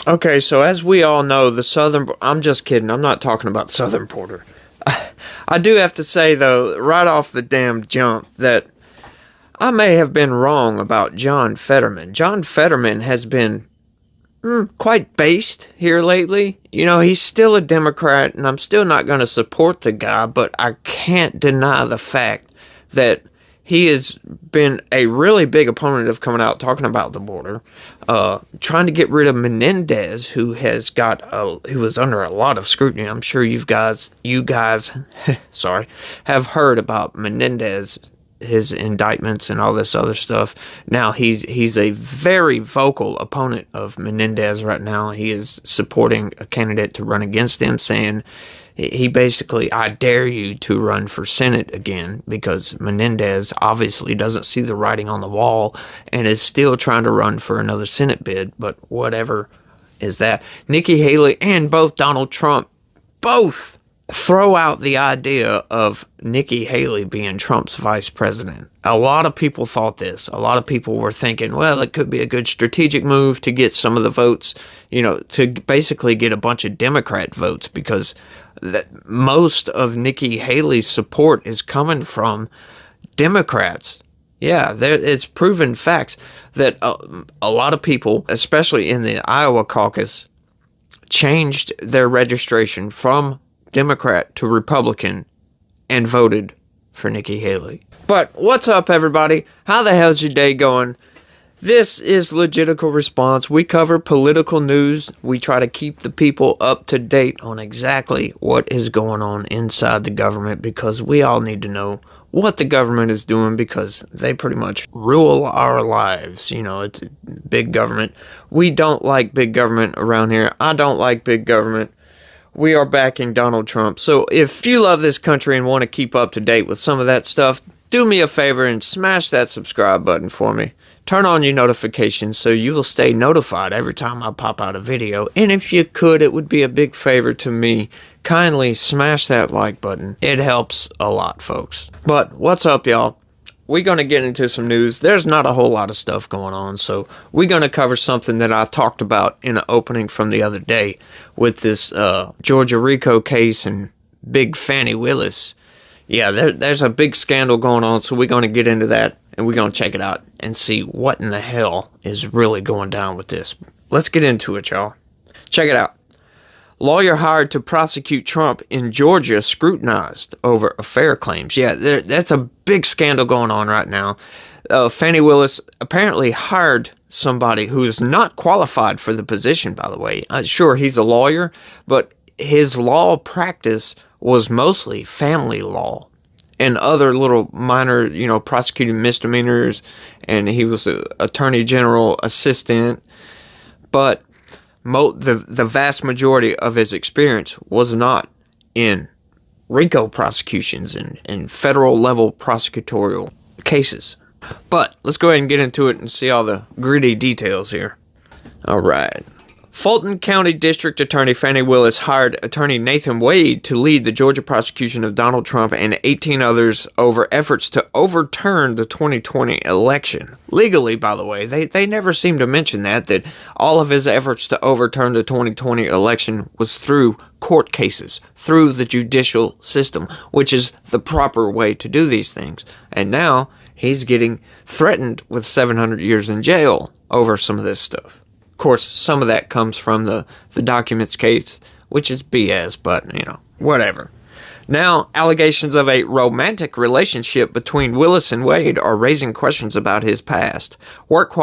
Okay, so as we all know, the southern... I'm just kidding. I'm not talking about the southern border. I do have to say, though, right off the damn jump, that I may have been wrong about John Fetterman. John Fetterman has been quite based here lately. You know, he's still a Democrat, and I'm still not going to support the guy, but I can't deny the fact that he has been a really big opponent of coming out talking about the border, trying to get rid of Menendez, who was under a lot of scrutiny. I'm sure you guys, sorry, have heard about Menendez, his indictments and all this other stuff. Now he's a very vocal opponent of Menendez right now. He is supporting a candidate to run against him, saying he basically, I dare you to run for Senate again, because Menendez obviously doesn't see the writing on the wall and is still trying to run for another Senate bid, but whatever is that. Nikki Haley and both Donald Trump both throw out the idea of Nikki Haley being Trump's vice president. A lot of people thought this. A lot of people were thinking, well, it could be a good strategic move to get some of the votes, you know, to basically get a bunch of Democrat votes, because that most of Nikki Haley's support is coming from Democrats. Yeah, it's proven facts that a lot of people, especially in the Iowa caucus, changed their registration from Democrat to Republican and voted for Nikki Haley. But what's up, everybody? How the hell's your day going? This is Legitical Response. We cover political news. We try to keep the people up to date on exactly what is going on inside the government, because we all need to know what the government is doing, because they pretty much rule our lives. You know, it's big government. We don't like big government around here. I don't like big government. We are backing Donald Trump. So if you love this country and want to keep up to date with some of that stuff, do me a favor and smash that subscribe button for me. Turn on your notifications so you will stay notified every time I pop out a video. And if you could, it would be a big favor to me. Kindly smash that like button. It helps a lot, folks. But what's up, y'all? We're going to get into some news. There's not a whole lot of stuff going on, so we're going to cover something that I talked about in an opening from the other day with this Georgia RICO case and Big Fani Willis. Yeah, there's a big scandal going on, so we're going to get into that, and we're going to check it out and see what in the hell is really going down with this. Let's get into it, y'all. Check it out. Lawyer hired to prosecute Trump in Georgia scrutinized over affair claims. Yeah, that's a big scandal going on right now. Fani Willis apparently hired somebody who is not qualified for the position, by the way. Sure, he's a lawyer, but his law practice was mostly family law and other little minor, you know, prosecuting misdemeanors, and he was an attorney general assistant, but the vast majority of his experience was not in RICO prosecutions and federal level prosecutorial cases. But let's go ahead and get into it and see all the gritty details here. All right. Fulton County District Attorney Fani Willis hired attorney Nathan Wade to lead the Georgia prosecution of Donald Trump and 18 others over efforts to overturn the 2020 election. Legally, by the way, they never seem to mention that all of his efforts to overturn the 2020 election was through court cases, through the judicial system, which is the proper way to do these things. And now he's getting threatened with 700 years in jail over some of this stuff. Of course, some of that comes from the documents case, which is BS, but, you know, whatever. Now, allegations of a romantic relationship between Willis and Wade are raising questions about his past, work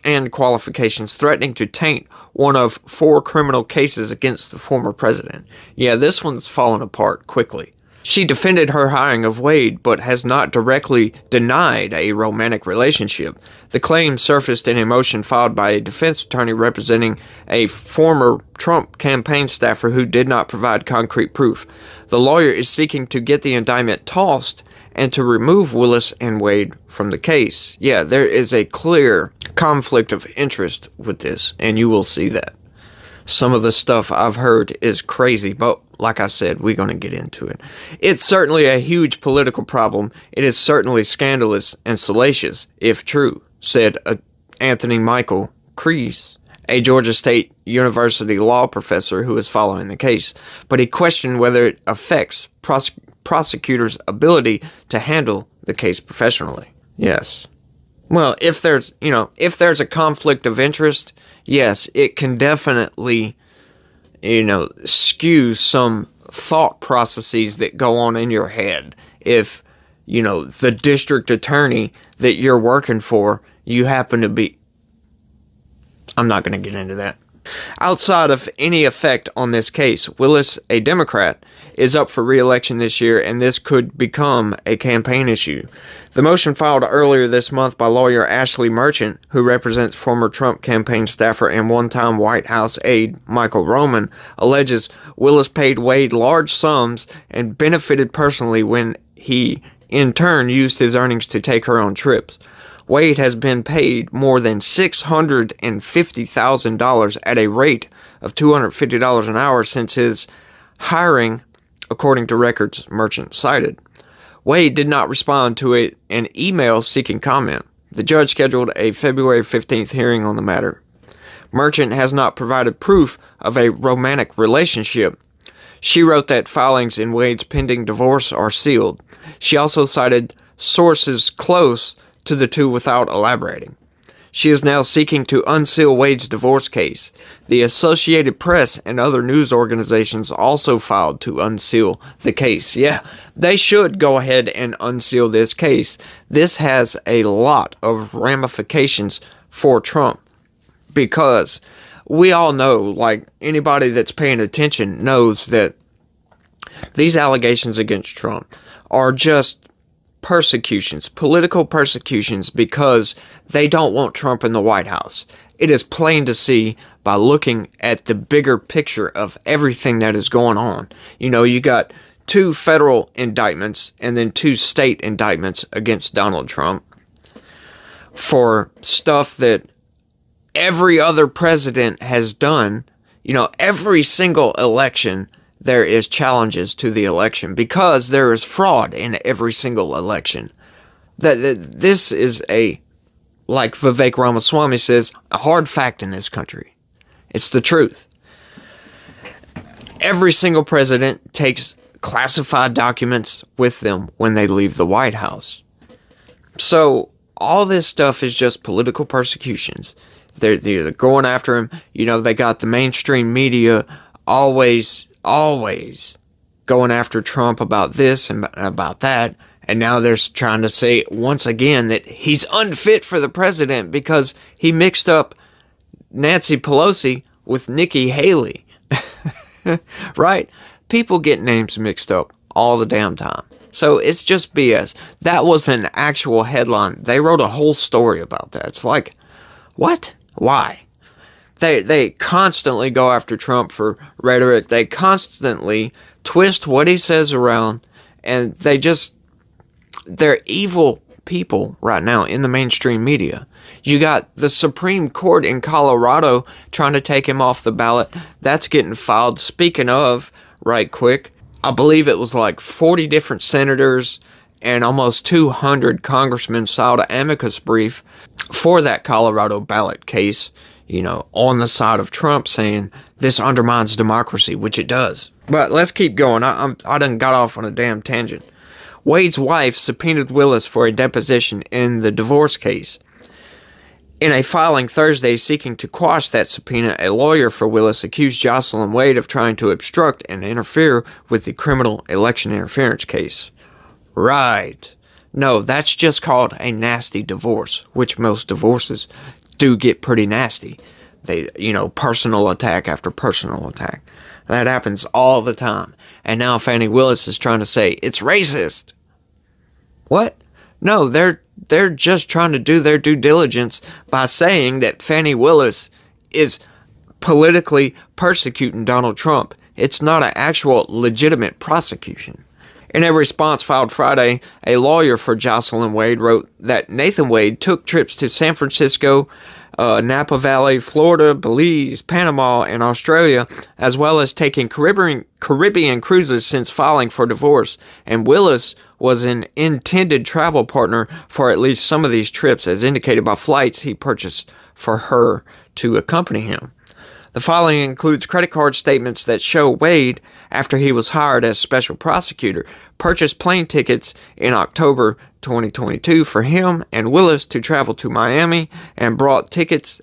and qualifications, threatening to taint one of 4 criminal cases against the former president. Yeah, this one's fallen apart quickly. She defended her hiring of Wade, but has not directly denied a romantic relationship. The claim surfaced in a motion filed by a defense attorney representing a former Trump campaign staffer who did not provide concrete proof. The lawyer is seeking to get the indictment tossed and to remove Willis and Wade from the case. Yeah, there is a clear conflict of interest with this, and you will see that. Some of the stuff I've heard is crazy, but like I said, we're going to get into it. It's certainly a huge political problem. It is certainly scandalous and salacious, if true, said Anthony Michael, Creese, a Georgia State University law professor who is following the case, but he questioned whether it affects prosecutors' ability to handle the case professionally. Yes. Well, if there's a conflict of interest, yes, it can definitely, skew some thought processes that go on in your head. If, the district attorney that you're working for, you happen to be... I'm not going to get into that. Outside of any effect on this case, Willis, a Democrat, is up for re-election this year, and this could become a campaign issue. The motion filed earlier this month by lawyer Ashley Merchant, who represents former Trump campaign staffer and one-time White House aide Michael Roman, alleges Willis paid Wade large sums and benefited personally when he, in turn, used his earnings to take her on trips. Wade has been paid more than $650,000 at a rate of $250 an hour since his hiring, according to records Merchant cited. Wade did not respond to an email seeking comment. The judge scheduled a February 15th hearing on the matter. Merchant has not provided proof of a romantic relationship. She wrote that filings in Wade's pending divorce are sealed. She also cited sources close to the two without elaborating. She is now seeking to unseal Wade's divorce case. The Associated Press and other news organizations also filed to unseal the case. Yeah, they should go ahead and unseal this case. This has a lot of ramifications for Trump because we all know, like anybody that's paying attention knows that these allegations against Trump are just persecutions, political persecutions, because they don't want Trump in the White House. It is plain to see by looking at the bigger picture of everything that is going on. You got 2 federal indictments and then 2 state indictments against Donald Trump for stuff that every other president has done. Every single election there is challenges to the election because there is fraud in every single election. This is like Vivek Ramaswamy says, a hard fact in this country. It's the truth. Every single president takes classified documents with them when they leave the White House. So all this stuff is just political persecutions. They're going after him. They got the mainstream media always going after Trump about this and about that. And now they're trying to say once again that he's unfit for the president because he mixed up Nancy Pelosi with Nikki Haley. Right? People get names mixed up all the damn time. So it's just BS. That was an actual headline. They wrote a whole story about that. It's like, what? Why? They constantly go after Trump for rhetoric. They constantly twist what he says around, and they're evil people right now in the mainstream media. You got the Supreme Court in Colorado trying to take him off the ballot. That's getting filed. Speaking of, right quick, I believe it was like 40 different senators and almost 200 congressmen filed an amicus brief for that Colorado ballot case, on the side of Trump, saying this undermines democracy, which it does. But let's keep going. I done got off on a damn tangent. Wade's wife subpoenaed Willis for a deposition in the divorce case. In a filing Thursday seeking to quash that subpoena, a lawyer for Willis accused Jocelyn Wade of trying to obstruct and interfere with the criminal election interference case. Right. No, that's just called a nasty divorce, which most divorces do get pretty nasty. They, personal attack after personal attack. That happens all the time. And now Fani Willis is trying to say it's racist. What? No, they're just trying to do their due diligence by saying that Fani Willis is politically persecuting Donald Trump. It's not an actual legitimate prosecution. In a response filed Friday, a lawyer for Jocelyn Wade wrote that Nathan Wade took trips to San Francisco, Napa Valley, Florida, Belize, Panama, and Australia, as well as taking Caribbean Caribbean cruises since filing for divorce, and Willis was an intended travel partner for at least some of these trips, as indicated by flights he purchased for her to accompany him. The filing includes credit card statements that show Wade, after he was hired as special prosecutor, purchased plane tickets in October 2022 for him and Willis to travel to Miami, and bought tickets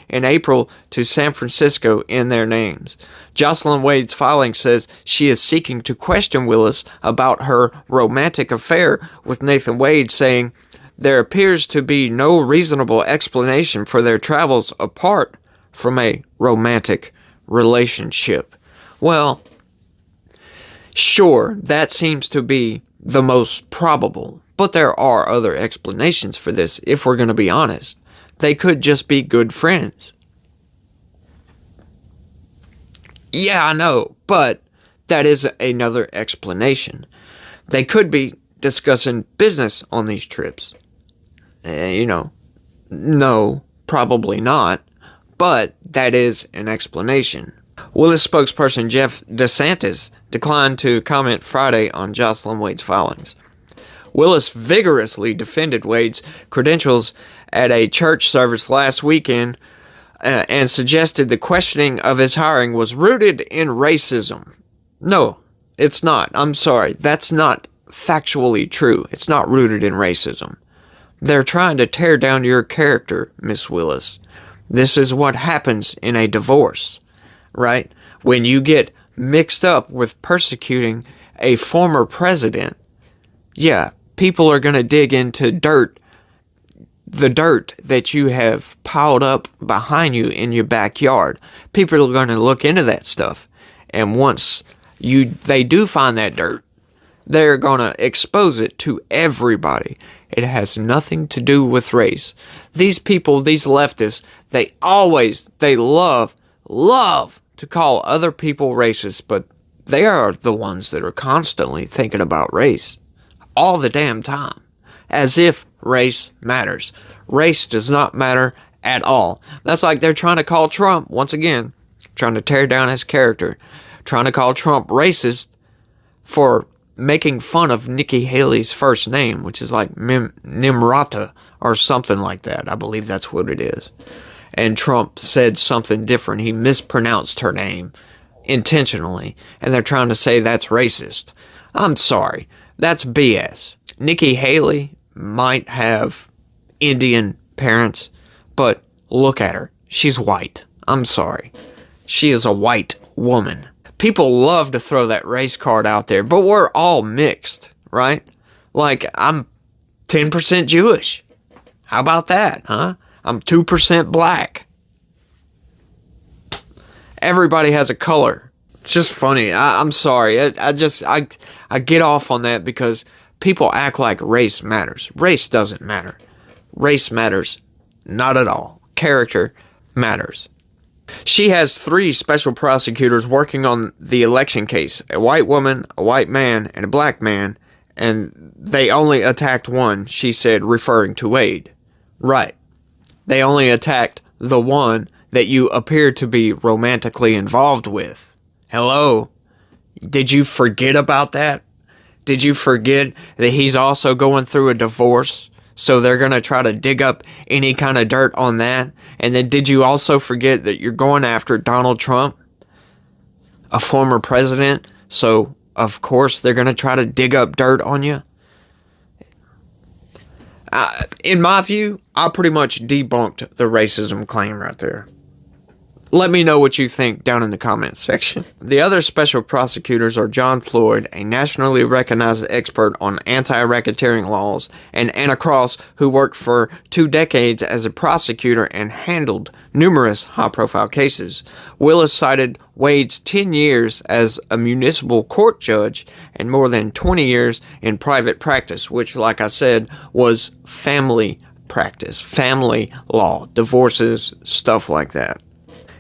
in April to San Francisco in their names. Jocelyn Wade's filing says she is seeking to question Willis about her romantic affair with Nathan Wade, saying there appears to be no reasonable explanation for their travels apart from a romantic relationship. Well, sure, that seems to be the most probable, but there are other explanations for this, if we're going to be honest. They could just be good friends. Yeah, I know, but that is another explanation. They could be discussing business on these trips. No, probably not. But that is an explanation. Willis spokesperson Jeff DeSantis declined to comment Friday on Jocelyn Wade's filings. Willis vigorously defended Wade's credentials at a church service last weekend and suggested the questioning of his hiring was rooted in racism. No, it's not. I'm sorry. That's not factually true. It's not rooted in racism. They're trying to tear down your character, Miss Willis. This is what happens in a divorce, right? When you get mixed up with persecuting a former president, yeah, people are going to dig into the dirt that you have piled up behind you in your backyard. People are going to look into that stuff. And once they do find that dirt, they're going to expose it to everybody. It has nothing to do with race. These people, these leftists, they love to call other people racist, but they are the ones that are constantly thinking about race all the damn time, as if race matters. Race does not matter at all. That's like they're trying to call Trump, once again, trying to tear down his character, trying to call Trump racist for making fun of Nikki Haley's first name, which is like Nimrata or something like that. I believe that's what it is. And Trump said something different. He mispronounced her name intentionally, and they're trying to say that's racist. I'm sorry. That's BS. Nikki Haley might have Indian parents, but look at her. She's white. I'm sorry. She is a white woman. People love to throw that race card out there, but we're all mixed, right? Like, I'm 10% Jewish. How about that, huh? I'm 2% black. Everybody has a color. It's just funny. I'm sorry. I get off on that because people act like race matters. Race doesn't matter. Race matters not at all. Character matters. She has 3 special prosecutors working on the election case, a white woman, a white man, and a black man, and they only attacked one, she said, referring to Wade. Right. They only attacked the one that you appear to be romantically involved with. Hello? Did you forget about that? Did you forget that he's also going through a divorce? So they're going to try to dig up any kind of dirt on that. And then did you also forget that you're going after Donald Trump, a former president? So, of course, they're going to try to dig up dirt on you. In my view, I pretty much debunked the racism claim right there. Let me know what you think down in the comments section. The other special prosecutors are John Floyd, a nationally recognized expert on anti-racketeering laws, and Anna Cross, who worked for 2 decades as a prosecutor and handled numerous high-profile cases. Willis cited Wade's 10 years as a municipal court judge and more than 20 years in private practice, which, like I said, was family practice, family law, divorces, stuff like that.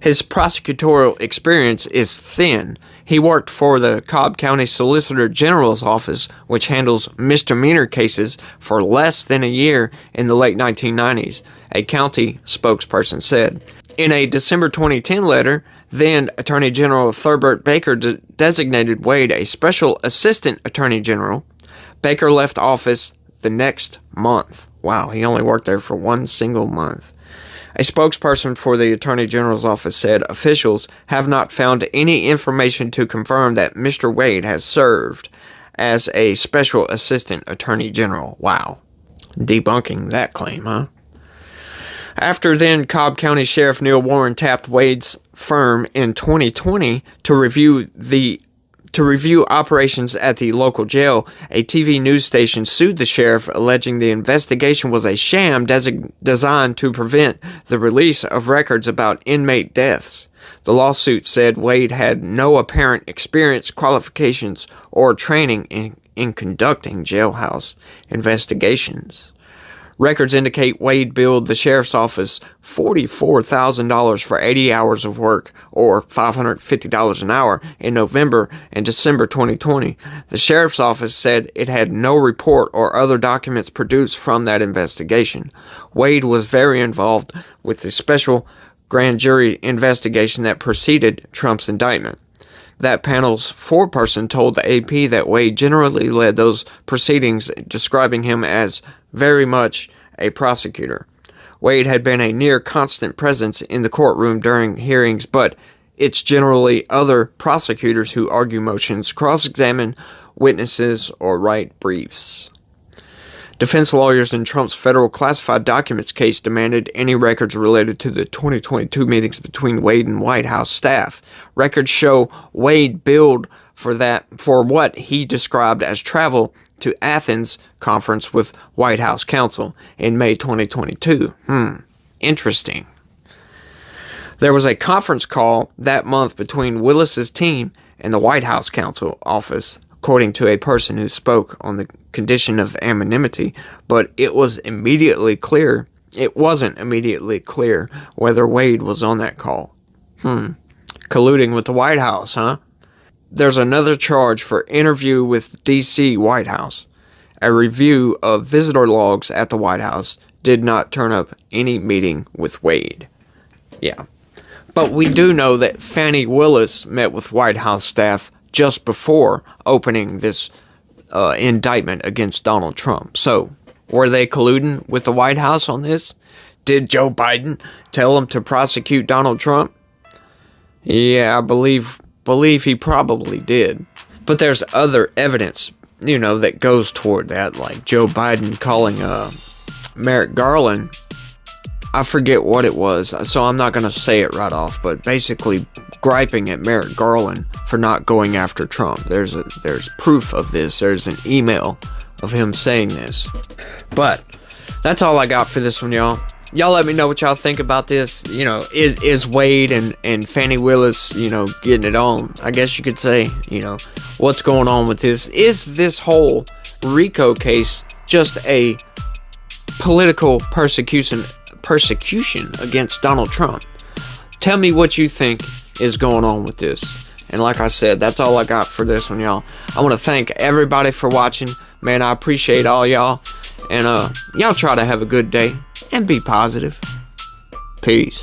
His prosecutorial experience is thin. He worked for the Cobb County Solicitor General's office, which handles misdemeanor cases, for less than a year in the late 1990s, a county spokesperson said. In a December 2010 letter, then Attorney General Thurbert Baker designated Wade a special assistant attorney general. Baker left office the next month. Wow, he only worked there for one single month. A spokesperson for the Attorney General's office said officials have not found any information to confirm that Mr. Wade has served as a special assistant attorney general. Wow. Debunking that claim, huh? After then, Cobb County Sheriff Neil Warren tapped Wade's firm in 2020 to review operations at the local jail. A TV news station sued the sheriff, alleging the investigation was a sham designed to prevent the release of records about inmate deaths. The lawsuit said Wade had no apparent experience, qualifications, or training in conducting jailhouse investigations. Records indicate Wade billed the sheriff's office $44,000 for 80 hours of work, or $550 an hour, in November and December 2020. The sheriff's office said it had no report or other documents produced from that investigation. Wade was very involved with the special grand jury investigation that preceded Trump's indictment. That panel's foreperson told the AP that Wade generally led those proceedings, describing him as very much a prosecutor. Wade had been a near constant presence in the courtroom during hearings, but it's generally other prosecutors who argue motions, cross-examine witnesses, or write briefs. Defense lawyers in Trump's federal classified documents case demanded any records related to the 2022 meetings between Wade and White House staff. Records show Wade billed for what he described as travel to Athens conference with White House counsel in May 2022. Interesting. There was a conference call that month between Willis's team and the White House counsel office, according to a person who spoke on the condition of anonymity, but it wasn't immediately clear whether Wade was on that call. Colluding with the White House, huh? There's another charge for interview with D.C. White House. A review of visitor logs at the White House did not turn up any meeting with Wade. Yeah. But we do know that Fani Willis met with White House staff just before opening this indictment against Donald Trump. So, were they colluding with the White House on this? Did Joe Biden tell them to prosecute Donald Trump? Yeah, I believe he probably did. But there's other evidence, that goes toward that, like Joe Biden calling Merrick Garland. I forget what it was, so I'm not going to say it right off, but basically griping at Merrick Garland for not going after Trump. There's proof of this. There's an email of him saying this. But that's all I got for this one, y'all. Y'all let me know what y'all think about this. Is Wade and Fani Willis, getting it on? I guess you could say, what's going on with this? Is this whole RICO case just a political persecution against Donald Trump? Tell me what you think is going on with this. And like I said, that's all I got for this one, y'all. I want to thank everybody for watching. Man, I appreciate all y'all. And y'all try to have a good day and be positive. Peace.